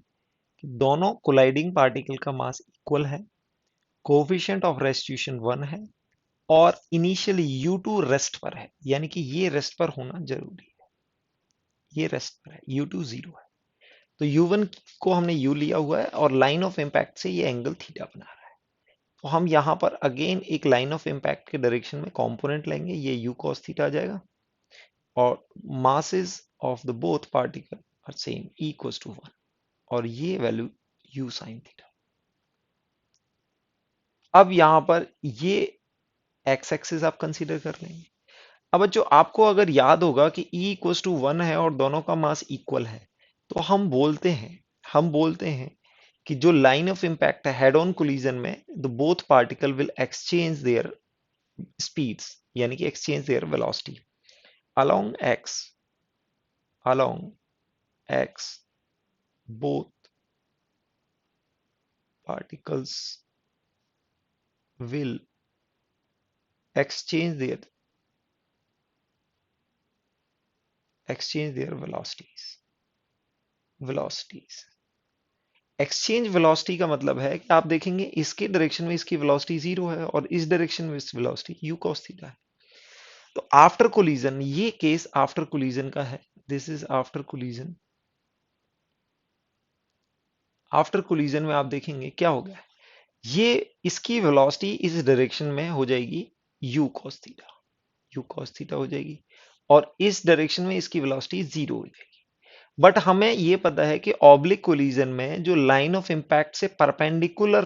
कि दोनों कोलाइडिंग पार्टिकल का मास इक्वल है, कोफिशिएंट ऑफ रेस्टिट्यूशन 1 है, और इनिशियली U2 रेस्ट पर है, यानी कि ये रेस्ट पर होना जरूरी है, ये रेस्ट पर है, U2 जीरो है। तो U1 को हमने U लिया हुआ है, और लाइन ऑफ इम्पैक्ट से ये एंगल थीटा बना रहा है। तो हम यहाँ पर अगेन एक लाइन ऑफ इम्पैक्ट के डायरेक्शन में कंपोनेंट लेंगे, ये U cos थीटा आ जाएगा, और masses of the both particle are same E equals to 1, और ये वैल्यू U sin थीटा। अब यहां पर ये एक्स एक्सिस आप कंसीडर कर लेंगे। अब जो आपको अगर याद होगा कि E इक्वल्स टू वन है और दोनों का मास इक्वल है, तो हम बोलते हैं, हम बोलते हैं कि जो लाइन ऑफ इंपैक्ट है हेड ऑन कोलिजन में, the both particle will exchange there speeds, यानी कि exchange there velocity along x, along x both particles will exchange their velocities. Exchange velocity का मतलब है कि आप देखेंगे इसके डायरेक्शन में इसकी वेलोसिटी जीरो है और इस डायरेक्शन में इस वेलोसिटी u cos थीटा है। तो आफ्टर कोलिजन, ये केस आफ्टर कोलिजन का है, this is after collision. After collision में आप देखेंगे क्या हो गया, ये इसकी वेलोसिटी इस डायरेक्शन में हो जाएगी u cos theta, u cos theta हो जाएगी, और इस डायरेक्शन में इसकी वेलोसिटी जीरो हो जाएगी। बट हमें ये पता है कि ऑब्लिक कोलिजन में जो लाइन ऑफ इंपैक्ट से परपेंडिकुलर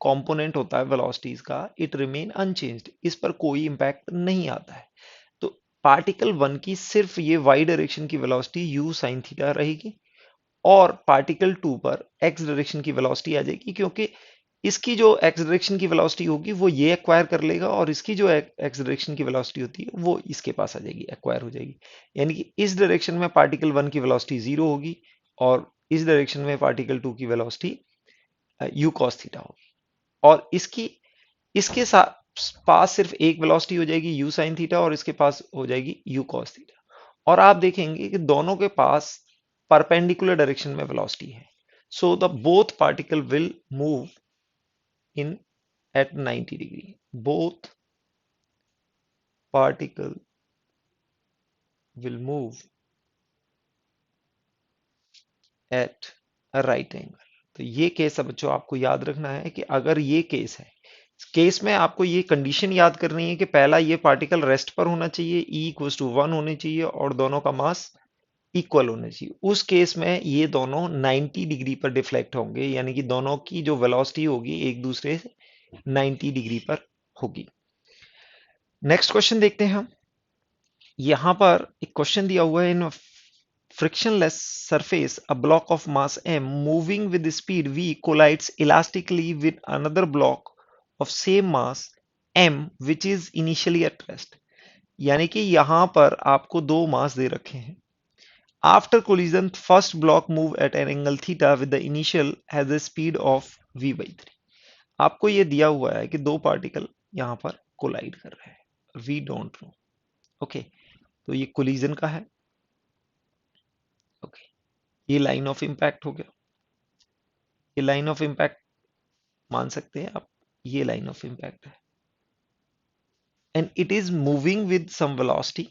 कंपोनेंट होता है वेलोसिटीज का, इट रिमेन अनचेंज्ड, इस पर कोई इंपैक्ट नहीं आता है। तो पार्टिकल वन की सिर्फ ये वाई डायरेक्शन की वेलोसिटी u sin थीटा रहेगी, और पार्टिकल टू पर x डायरेक्शन की वेलोसिटी आ जाएगी, क्योंकि इसकी जो x डायरेक्शन की वेलोसिटी होगी वो ये एक्वायर कर लेगा, और इसकी जो x डायरेक्शन की वेलोसिटी होती है वो इसके पास आ जाएगी, एक्वायर हो जाएगी। यानी कि इस डायरेक्शन में पार्टिकल वन की वेलोसिटी जीरो होगी, और इस डायरेक्शन में पार्टिकल टू की वेलोसिटी u cos थीटा होगी, और इसके साथ पास सिर्फ एक वेलोसिटी हो जाएगी u sin थीटा, और इसके पास हो जाएगी u cos थीटा। और आप देखेंगे कि दोनों के पास परपेंडिकुलर डायरेक्शन में वेलोसिटी है, so the both particle will move in at 90 degree. Both particle will move at a right angle. तो ये केस है बच्चों, आपको याद रखना है कि अगर ये केस है, केस में आपको ये कंडीशन याद करनी है कि पहला ये पार्टिकल रेस्ट पर होना चाहिए, E इक्वल टू 1 होनी चाहिए, और दोनों का मास इक्वल होना चाहिए। उस केस में ये दोनों 90 डिग्री पर डिफ्लेक्ट होंगे, यानी कि दोनों की जो वेलोसिटी होगी एक दूसरे से 90 डिग्री पर होगी। नेक्स्ट क्वेश्चन देखते हैं हम। यहां पर एक क्वेश्चन दिया हुआ है, इन frictionless surface a block of mass m moving with speed v collides elastically with another block of same mass m which is initially at rest। यानी कि यहां पर आपको दो मास दे रखे हैं, after collision first block move at an angle theta with the initial has a speed of v/3। आपको ये दिया हुआ है कि दो पार्टिकल यहां पर कोलाइड कर रहे हैं, वी डोंट नो। ओके, तो ये कोलिजन का है। ओके, ये लाइन ऑफ इंपैक्ट हो गया, ये लाइन ऑफ इंपैक्ट मान सकते हैं आप, ये लाइन ऑफ इंपैक्ट है, and it is moving with some velocity.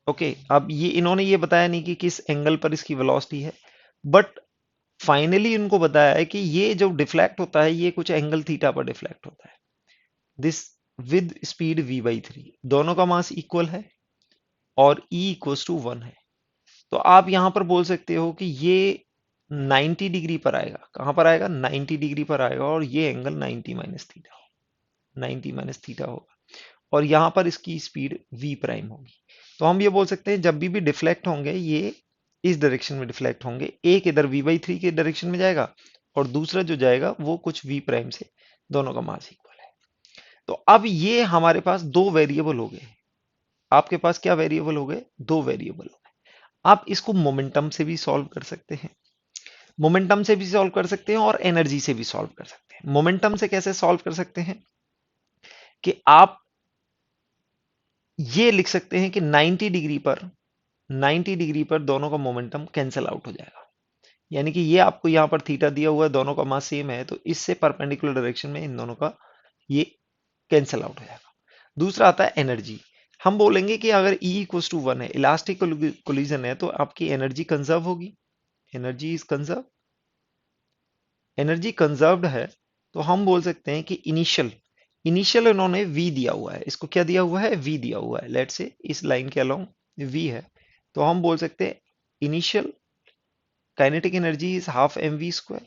Okay, अब ये इन्होंने ये बताया नहीं कि किस एंगल पर इसकी वेलोसिटी है, बट फाइनली इनको बताया है कि ये जो डिफ्लेक्ट होता है ये कुछ एंगल थीटा पर डिफ्लेक्ट होता है, दिस विद स्पीड v/3। दोनों का मास इक्वल है और e इक्वल्स टू 1 है। तो आप यहां पर बोल सकते हो कि ये 90 डिग्री पर आएगा। कहां पर आएगा? 90 डिग्री पर आएगा, और ये एंगल 90 माइनस थीटा होगा, 90 माइनस थीटा होगा, और यहां पर इसकी स्पीड v प्राइम होगी। तो हम ये बोल सकते हैं जब भी डिफ्लेक्ट होंगे ये इस डायरेक्शन में डिफ्लेक्ट होंगे, एक इधर v/3 के डायरेक्शन में जाएगा और दूसरा जो जाएगा वो कुछ v प्राइम से, दोनों का मास इक्वल है। तो अब ये हमारे पास दो वेरिएबल हो गए, आपके पास क्या वेरिएबल हो गए? दो वेरिएबल हो गए। आप इसको मोमेंटम से भी सॉल्व कर सकते हैं, मोमेंटम से भी सॉल्व कर सकते हैं और एनर्जी से भी सॉल्व कर सकते हैं। मोमेंटम से कैसे सॉल्व कर सकते हैं कि आप ये लिख सकते हैं कि 90 डिग्री पर, 90 डिग्री पर दोनों का मोमेंटम कैंसिल आउट हो जाएगा। यानी कि ये आपको यहां पर थीटा दिया हुआ है, दोनों का मास सेम है, तो इससे परपेंडिकुलर डायरेक्शन में इन दोनों का ये कैंसिल आउट हो जाएगा। दूसरा आता है एनर्जी। हम बोलेंगे कि अगर E इक्वल्स टू 1 है, इलास्टिक कोलिजन है, तो आपकी एनर्जी कंजर्व होगी, energy is conserve. Energy conserved है तो हम बोल सकते हैं कि इनिशियल, इनिशियल इन्होंने v दिया हुआ है, इसको क्या दिया हुआ है? v दिया हुआ है। लेट्स से इस लाइन के अलोंग v है, तो हम बोल सकते हैं initial kinetic energy is half M V square,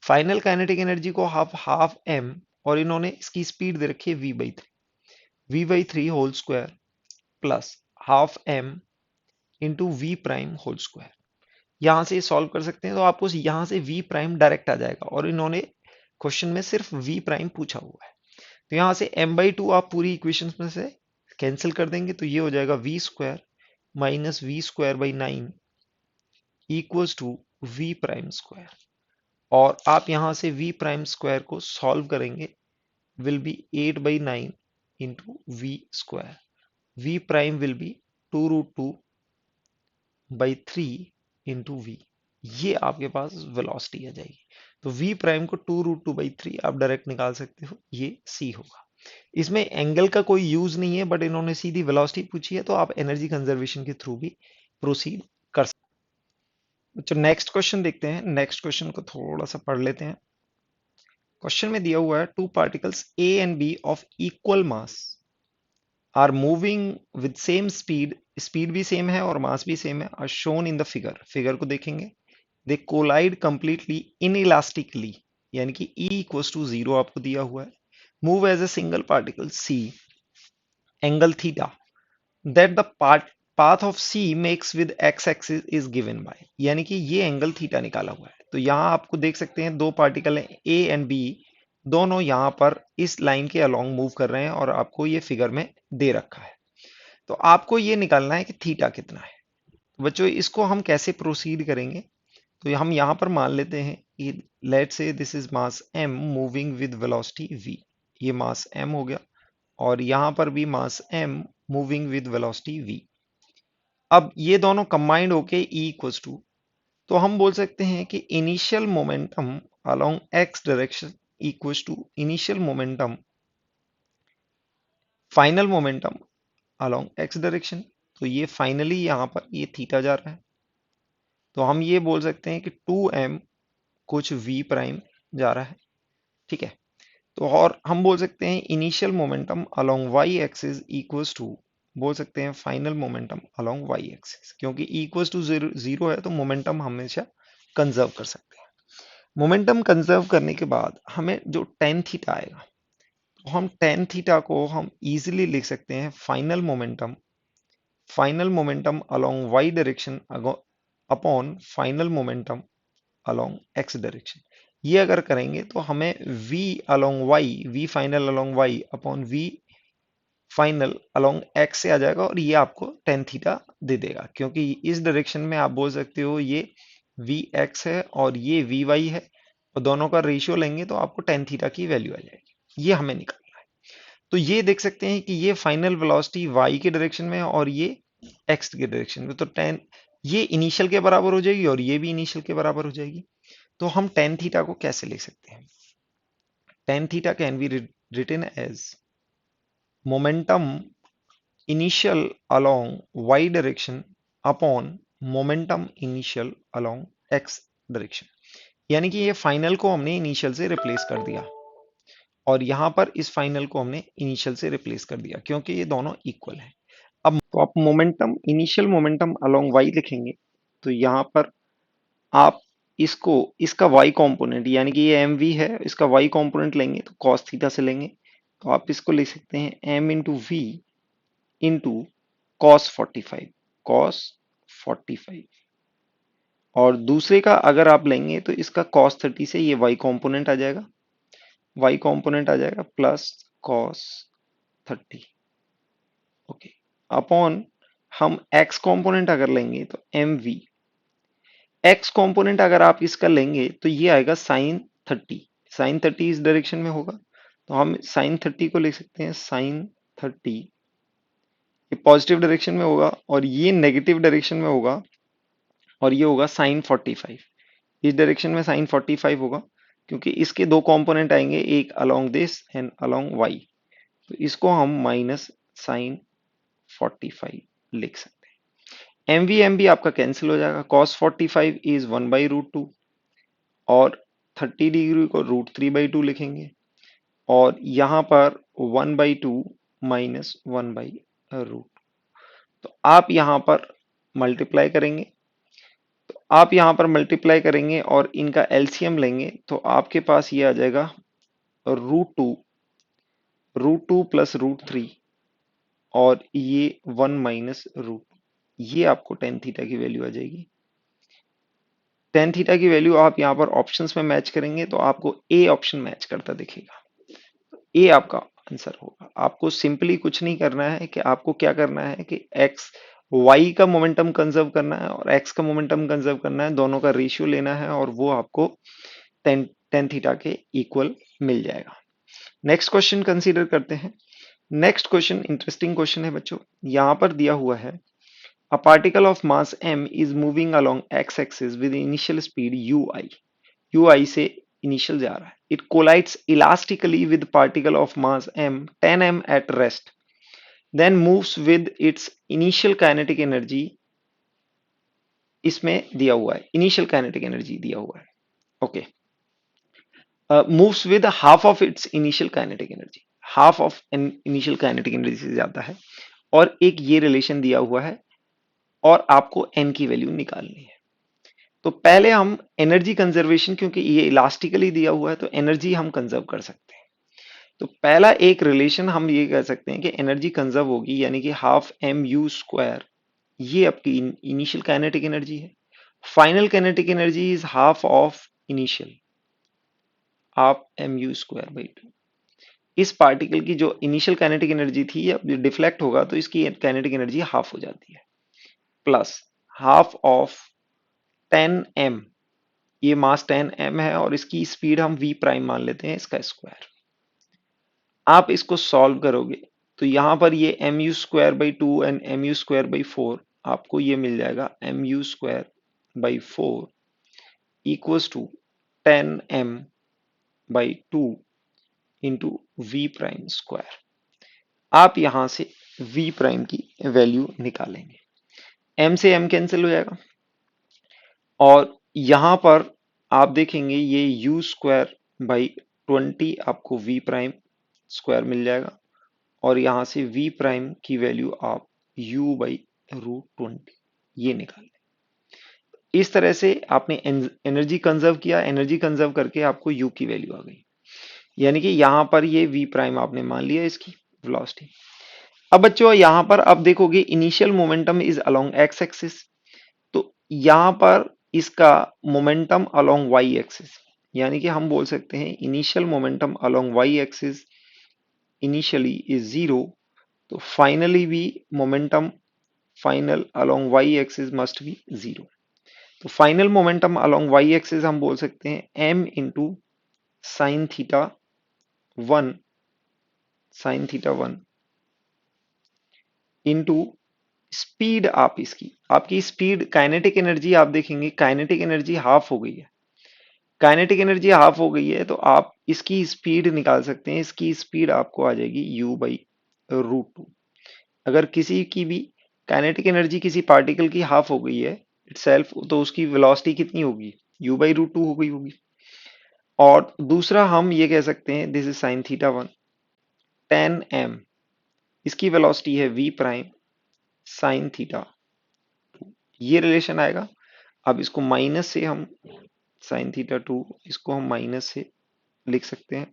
final kinetic energy को हाफ हाफ एम, और इन्होंने इसकी स्पीड दे रखी है v/3 whole square plus half M into V prime whole square. यहां से सॉल्व कर सकते हैं, तो आपको यहां से वी प्राइम डायरेक्ट आ जाएगा, और इन्होंने क्वेश्चन में सिर्फ वी प्राइम पूछा हुआ है। तो यहां से m/2 आप पूरी इक्वेशन में से कैंसिल कर देंगे, तो ये हो जाएगा V square minus V square by 9 equals to V prime square. और आप यहां से वी प्राइम स्क्वायर को सॉल्व करेंगे, विल बी 8/9 इंटू वी स्क्वायर। V prime will be 2√2/3 into V. ये आपके पास वेलोसिटी आ जाएगी। तो v प्राइम को 2√2/3 आप डायरेक्ट निकाल सकते हो, ये c होगा। इसमें एंगल का कोई यूज नहीं है, बट इन्होंने सीधी वेलोसिटी पूछी है, तो आप एनर्जी कंजर्वेशन के थ्रू भी प्रोसीड कर सकते हो। तो नेक्स्ट क्वेश्चन देखते हैं, नेक्स्ट क्वेश्चन को थोड़ा सा पढ़ लेते हैं। क्वेश्चन में दिया हुआ है two particles A and B of equal mass are moving with same speed, speed भी सेम है और मास भी सेम है, are shown in the figure. Figure को देखेंगे, दे कोलाइड कंप्लीटली इनइलास्टिकली, यानी कि E इक्वल्स टू 0 आपको दिया हुआ है, move as a single particle C, angle theta that the path of C makes with x axis is given by, यानी कि ये एंगल थीटा निकाला हुआ है। तो यहाँ आपको देख सकते हैं दो पार्टिकल हैं A एंड B, दोनों यहाँ पर इस लाइन के अलोंग मूव कर रहे हैं, और आपको ये फिगर में दे रखा है। तो आपको ये निकालना है कि थीटा कितना है। बच्चों इसको हम कैसे प्रोसीड करेंगे, तो हम यहाँ पर मान लेते हैं कि लेट से this is mass m moving with velocity v। ये मास m हो गया, और यहाँ पर भी मास m moving with velocity v। अब ये दोनों कंबाइंड होके E इक्वल्स टू, तो हम बोल सकते हैं कि initial momentum along x direction equals to initial momentum final momentum along x direction. तो ये फाइनली यहाँ पर ये थीटा जा रहा है, तो हम ये बोल सकते हैं कि 2m कुछ v प्राइम जा रहा है, ठीक है। तो और हम बोल सकते हैं initial momentum along Y axis equals to, बोल सकते हैं final momentum along Y axis, क्योंकि इक्वल्स टू जीरो है तो मोमेंटम हमेशा कंजर्व कर सकते हैं। मोमेंटम कंजर्व करने के बाद हमें जो टेन थीटा आएगा, तो हम टेन थीटा को हम इजीली लिख सकते हैं final momentum along Y direction upon final momentum along X direction. ये अगर करेंगे तो हमें v along y, v final along y upon v final along x से आ जाएगा, और ये आपको टेन थीटा दे देगा, क्योंकि इस डायरेक्शन में आप बोल सकते हो ये vx है और ये vy है, और दोनों का रेशियो लेंगे तो आपको टेन थीटा की वैल्यू आ जाएगी। ये हमें निकालना है। तो ये देख सकते हैं कि ये फाइनल वेलोसिटी y के डायरेक्शन में है और ये x के डायरेक्शन में, तो टेन ये इनिशियल के बराबर हो जाएगी और ये भी इनिशियल के बराबर हो जाएगी। तो हम टेन थीटा को कैसे लिख सकते हैं, tan theta can be written as momentum initial along y direction upon momentum initial along x direction. यानी कि ये फाइनल को हमने इनिशियल से रिप्लेस कर दिया, और यहां पर इस फाइनल को हमने इनिशियल से रिप्लेस कर दिया, क्योंकि ये दोनों इक्वल है। अब तो आप momentum initial momentum along y लिखेंगे, तो यहाँ पर आप इसको इसका y कंपोनेंट, यानी कि ये mv है, इसका y कंपोनेंट लेंगे तो cos थीटा से लेंगे, तो आप इसको लिख सकते हैं m into V into cos 45 और दूसरे का अगर आप लेंगे तो इसका cos 30 से ये y कंपोनेंट आ जाएगा, y कंपोनेंट आ जाएगा प्लस cos 30, ओके, अपॉन हम x कंपोनेंट अगर लेंगे तो mv, एक्स कंपोनेंट अगर आप इसका लेंगे तो ये आएगा sin 30, sin 30 इस डायरेक्शन में होगा, तो हम sin 30 को लिख सकते हैं sin 30, ये पॉजिटिव डायरेक्शन में होगा और ये नेगेटिव डायरेक्शन में होगा, और ये होगा sin 45, इस डायरेक्शन में sin 45 होगा, क्योंकि इसके दो कंपोनेंट आएंगे, एक along this and along Y, तो इसको हम माइनस sin 45 लिख सकते हैं। एम वी आपका कैंसिल हो जाएगा, cos 45 इज 1/√2 और 30 डिग्री को √3/2 लिखेंगे, और यहाँ पर 1/2 माइनस 1/√, तो आप यहाँ पर मल्टीप्लाई करेंगे, तो आप यहाँ पर मल्टीप्लाई करेंगे और इनका एलसीएम लेंगे, तो आपके पास ये आ जाएगा √2 प्लस √3 और ये 1 माइनस √2, ये आपको टेन थीटा की वैल्यू आ जाएगी। टेन थीटा की वैल्यू आप यहाँ पर ऑप्शंस में मैच करेंगे तो आपको ए ऑप्शन मैच करता दिखेगा। ए आपका आंसर होगा। आपको सिंपली कुछ नहीं करना है कि आपको क्या करना है कि एक्स वाई का मोमेंटम कंजर्व करना है और एक्स का मोमेंटम कंजर्व करना है, दोनों का रेशियो लेना है और वो आपको टेन टेन थीटा के इक्वल मिल जाएगा। नेक्स्ट क्वेश्चन कंसीडर करते हैं। नेक्स्ट क्वेश्चन इंटरेस्टिंग क्वेश्चन है बच्चों। यहां पर दिया हुआ है a particle of mass m is moving along x axis with initial speed ui। ui से इनिशियल जा रहा है। It collides elastically with particle of mass m 10m at rest, then moves with its initial kinetic energy। इसमें दिया हुआ है initial kinetic energy दिया हुआ है। Okay, moves with half of its initial kinetic energy, half of initial kinetic energy से जाता है और एक ये रिलेशन दिया हुआ है और आपको n की वैल्यू निकालनी है। तो पहले हम एनर्जी कंजर्वेशन, क्योंकि ये इलास्टिकली दिया हुआ है तो एनर्जी हम कंजर्व कर सकते हैं। तो पहला एक रिलेशन हम ये कह सकते हैं कि एनर्जी कंजर्व होगी, यानी कि हाफ एम यू स्क्वायर, ये आपकी इनिशियल काइनेटिक एनर्जी है। Final kinetic energy is half of initial, half M U square by two. इस पार्टिकल की जो इनिशियल काइनेटिक एनर्जी थी, अब जो डिफ्लेक्ट होगा तो इसकी काइनेटिक एनर्जी हाफ हो जाती है, प्लस हाफ ऑफ 10m, ये मास 10m है और इसकी स्पीड हम v प्राइम मान लेते हैं, इसका स्क्वायर। आप इसको सॉल्व करोगे तो यहां पर ये M U square by two and M U square by four, आपको ये मिल जाएगा M U square by four equals to 10m by two into V prime square. आप यहां से v प्राइम की वैल्यू निकालेंगे, m से m कैंसिल हो जाएगा और यहां पर आप देखेंगे ये u स्क्वायर बाई 20 आपको v प्राइम स्क्वायर मिल जाएगा और यहां से v प्राइम की वैल्यू आप u बाई √20 ये निकाल लें। इस तरह से आपने एनर्जी कंजर्व किया, एनर्जी कंजर्व करके आपको u की वैल्यू आ गई, यानी कि यहां पर ये v प्राइम आपने मान लिया इसकी वेलोसिटी। अब बच्चों यहां पर आप देखोगे initial momentum is along X axis, तो यहां पर इसका मोमेंटम अलोंग वाई एक्सिस, यानी कि हम बोल सकते हैं initial momentum along Y axis initially is zero, तो फाइनली भी momentum final along Y axis must be zero. तो final momentum along Y axis हम बोल सकते हैं m into sine theta one, sine theta one into speed, आप इसकी आपकी स्पीड काइनेटिक एनर्जी आप देखेंगे काइनेटिक एनर्जी हाफ हो गई है, काइनेटिक एनर्जी हाफ हो गई है तो आप इसकी स्पीड निकाल सकते हैं। इसकी स्पीड आपको आ जाएगी u बाई √2। अगर किसी की भी काइनेटिक एनर्जी किसी पार्टिकल की हाफ हो गई है इटसेल्फ, तो उसकी वेलोसिटी कितनी होगी, u बाई √2 हो गई होगी। और दूसरा हम ये कह सकते हैं this is sine theta one 10m, इसकी वेलोसिटी है v प्राइम साइन थीटा, ये रिलेशन आएगा। अब इसको माइनस से हम साइन थीटा टू, इसको हम माइनस से लिख सकते हैं,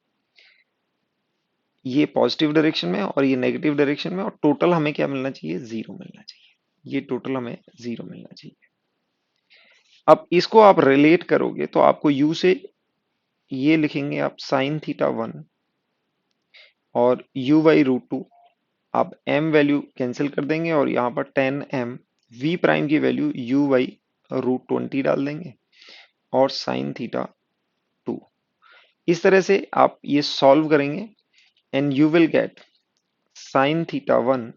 ये पॉजिटिव डायरेक्शन में और ये नेगेटिव डायरेक्शन में, और टोटल हमें क्या मिलना चाहिए, जीरो मिलना चाहिए, ये टोटल हमें जीरो मिलना चाहिए। अब इसको आप रिलेट करोगे तो आपको u से ये लिखेंगे आप साइन थीटा वन और u बाई √2, आप m वैल्यू कैंसिल कर देंगे और यहाँ पर 10m v प्राइम की वैल्यू u बाई √20 डाल देंगे और साइन थीटा टू। इस तरह से आप ये सॉल्व करेंगे and you will get sign theta one,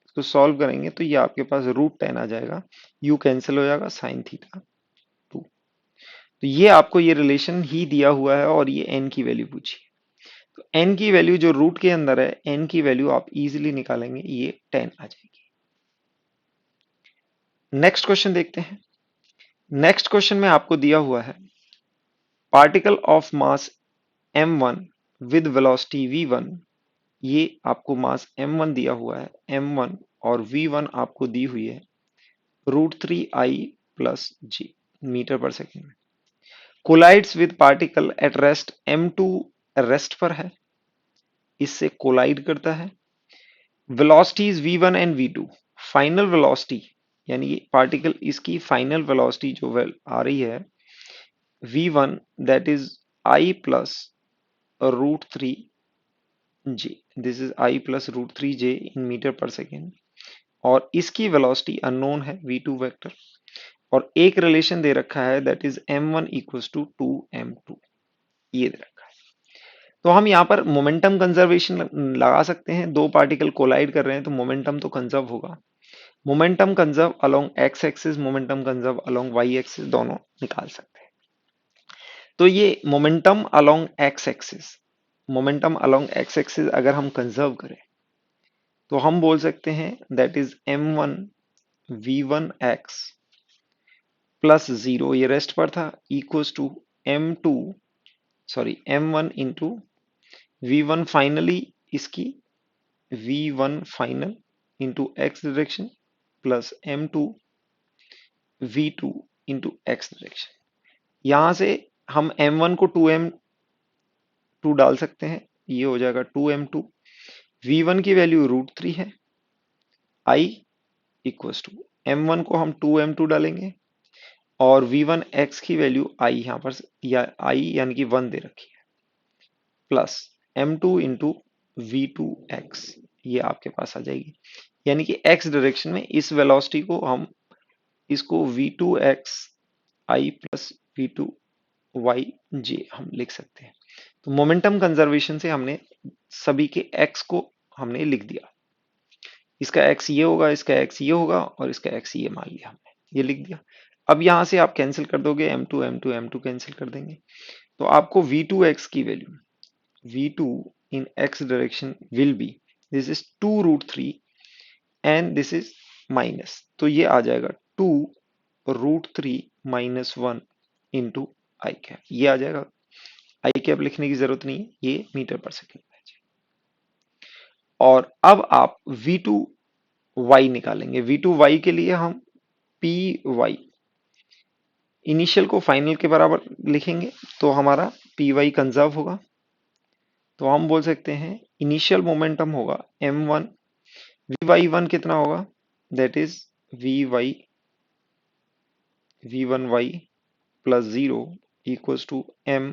इसको सॉल्व करेंगे तो ये आपके पास √10 आ जाएगा, u कैंसिल हो जाएगा, साइन थीटा टू। तो ये आपको ये रिलेशन ही दिया हुआ है और ये n की वैल्यू पूछी है। तो n की वैल्यू जो रूट के अंदर है, n की वैल्यू आप इजीली निकालेंगे, ये 10 आ जाएगी। नेक्स्ट क्वेश्चन देखते हैं। नेक्स्ट क्वेश्चन में आपको दिया हुआ है particle of mass m1 with velocity v1, ये आपको मास m1 दिया हुआ है, m1 और v1 आपको दी हुई है √3i प्लस g मीटर पर सेकेंड में। Collides with particle at rest m2 rest पर है, इससे कोलाइड करता है। Velocities v1 and v2, final velocity यानी ये पार्टिकल इसकी फाइनल वेलोसिटी जो आ रही है V1 that is I plus root 3 j. This is I plus root 3 j in metre पर सेकेंड, और इसकी वेलोसिटी अननोन है v2 वेक्टर, और एक रिलेशन दे रखा है that is m1 equals to 2m2, ये दे रखा है। तो हम यहाँ पर मोमेंटम कंजर्वेशन लगा सकते हैं, दो पार्टिकल कोलाइड कर रहे हैं तो मोमेंटम तो कंजर्व होगा। Momentum conserve along X axis, momentum conserve along Y axis, दोनों निकाल सकते हैं। तो ये momentum along X axis, momentum along X axis अगर हम कंजर्व करें तो हम बोल सकते हैं that is m1 v1 x plus 0, ये रेस्ट पर था, equals to m2 sorry m1 into v1 finally, इसकी v1 final into x direction plus m2 v2 into x direction. यहां से हम m1 को 2m2 डाल सकते हैं, ये हो जाएगा 2m2। v1 की वैल्यू √3 है, i इक्वल्स टू m1 को हम 2m2 डालेंगे और v1 x की वैल्यू i यहां पर या i यानी कि 1 दे रखी है, प्लस m2 इंटू v2x, ये आपके पास आ जाएगी। यानी कि x डायरेक्शन में इस वेलोसिटी को हम इसको v2x i plus v2y j हम लिख सकते हैं। तो मोमेंटम कंजर्वेशन से हमने सभी के x को हमने लिख दिया, इसका x ये होगा, इसका x ये होगा और इसका x ये मान लिया हमने, ये लिख दिया। अब यहां से आप कैंसिल कर दोगे, m2 m2 m2 कैंसिल कर देंगे, तो आपको v2x की value v2 in x direction will be, this is 2√3 and this is minus, तो ये आ जाएगा 2√3 माइनस 1 इंटू आई कैप, ये आ जाएगा। आई कैप लिखने की जरूरत नहीं है, ये मीटर पर सेकेंड है। और अब आप v2y निकालेंगे, v2y के लिए हम py इनिशियल को फाइनल के बराबर लिखेंगे तो हमारा py कंजर्व होगा। तो हम बोल सकते हैं इनिशियल मोमेंटम होगा m1, vy1 कितना होगा, that is v1y plus 0 equals to m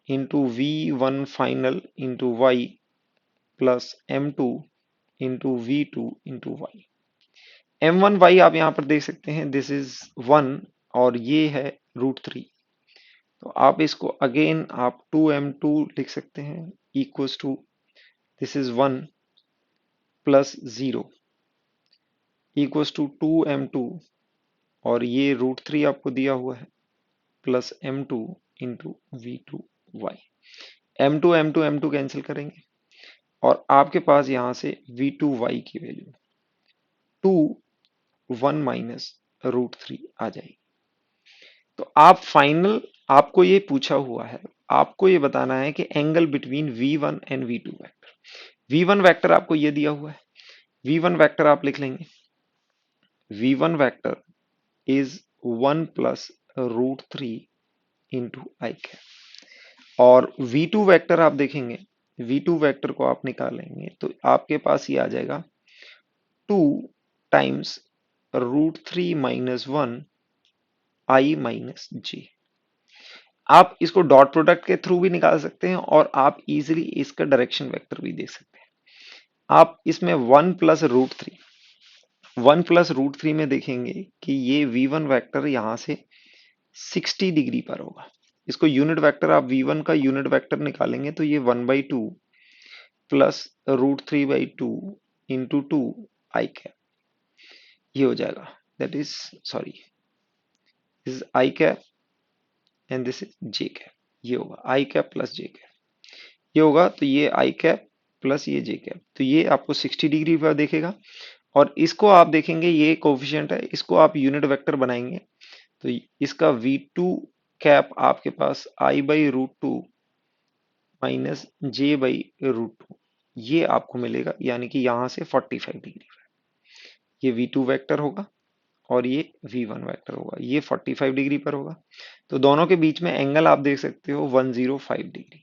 into v1 final into y plus m2 into v2 into y। m1y आप यहां पर देख सकते हैं, दिस इज 1 और ये है √3, तो आप इसको अगेन आप 2m2 लिख सकते हैं equals to, this is 1 plus 0 equals to 2m2 और ये √3 आपको दिया हुआ है plus m2 into v2y। m2 m2 m2 cancel करेंगे और आपके पास यहां से v2y की वैल्यू 1 माइनस √3 आ जाएगी। तो आप फाइनल, आपको ये पूछा हुआ है, आपको ये बताना है कि angle between v1 and v2 vector. v1 vector आपको ये दिया हुआ है, v1 वेक्टर आप लिख लेंगे, v1 vector is 1 plus √3 into I cap, और v2 वेक्टर आप देखेंगे, v2 वेक्टर को आप निकालेंगे तो आपके पास ये आ जाएगा 2 times √3 minus 1 i minus j। आप इसको डॉट प्रोडक्ट के थ्रू भी निकाल सकते हैं और आप इजीली इसका डायरेक्शन वेक्टर भी देख सकते हैं। आप इसमें 1 प्लस √3 में देखेंगे कि ये v1 वेक्टर यहां से 60 डिग्री पर होगा। इसको यूनिट वेक्टर, आप v1 का यूनिट वेक्टर निकालेंगे तो ये 1/2 प्लस √3/2 इंटू 2 आई कैप, ये हो जाएगा, that is sorry this is I cap and this is J cap, ये होगा आई कैप प्लस जे कैप, ये होगा, तो ये आई कैप प्लस ये जे कैप, तो ये आपको 60 डिग्री पर देखेगा। और इसको आप देखेंगे, ये कोफिशिएंट है, इसको आप यूनिट वेक्टर बनाएंगे तो इसका v2 कैप आपके पास i/√2 माइनस j/√2, ये आपको मिलेगा, यानी कि यहां से 45 डिग्री पर ये v2 वेक्टर होगा और ये v1 वेक्टर होगा, ये 45 डिग्री पर होगा। तो दोनों के बीच में एंगल आप देख सकते हो 105 डिग्री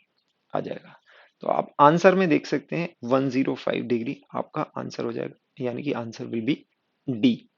आ जाएगा। तो आप आंसर में देख सकते हैं 105 डिग्री आपका आंसर हो जाएगा, यानी कि आंसर विल बी डी।